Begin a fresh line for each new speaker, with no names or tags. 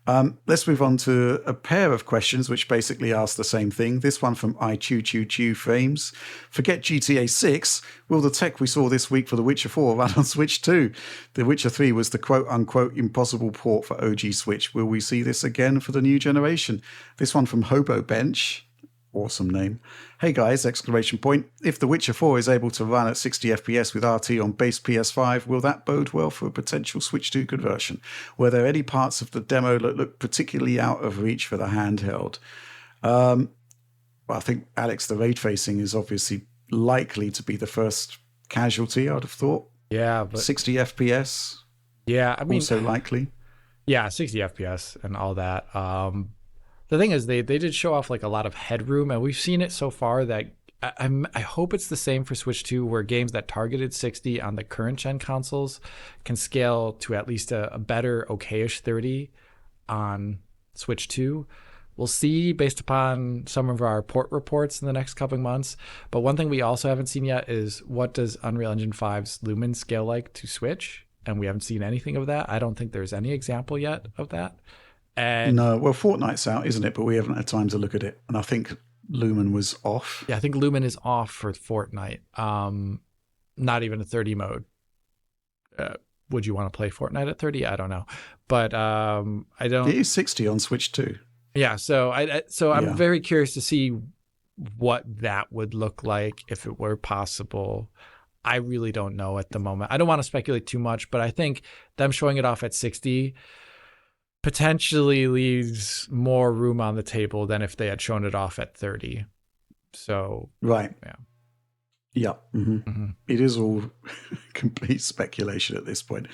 Let's move on to a pair of questions which basically ask the same thing. This one from iChewChewChew Frames. Forget GTA 6. Will the tech we saw this week for The Witcher 4 run on Switch 2? The Witcher 3 was the quote-unquote impossible port for OG Switch. Will we see this again for the new generation? This one from Hobo Bench. Awesome name. Hey guys, exclamation point. If The Witcher 4 is able to run at 60 FPS with RT on base PS5, will that bode well for a potential Switch 2 conversion? Were there any parts of the demo that looked particularly out of reach for the handheld? Well, I think, Alex, the ray tracing is obviously likely to be the first casualty, I'd have thought.
Yeah, but
60 FPS?
Yeah, I mean,
also likely.
Yeah, 60 FPS and all that. The thing is, they did show off like a lot of headroom, and we've seen it so far that I hope it's the same for Switch 2, where games that targeted 60 on the current gen consoles can scale to at least a better, okayish 30 on Switch 2. We'll see based upon some of our port reports in the next couple of months. But one thing we also haven't seen yet is what does Unreal Engine 5's Lumen scale like to Switch? And we haven't seen anything of that. I don't think there's any example yet of that. And
no, well, Fortnite's out, isn't it? But we haven't had time to look at it. And I think Lumen was off.
Yeah, I think Lumen is off for Fortnite. Not even a 30 mode. Would you want to play Fortnite at 30? I don't know. But I don't.
It is 60 on Switch too.
Yeah, so I'm very curious to see what that would look like if it were possible. I really don't know at the moment. I don't want to speculate too much, but I think them showing it off at 60 potentially leaves more room on the table than if they had shown it off at 30. So
right,
yeah.
It is all complete speculation at this point.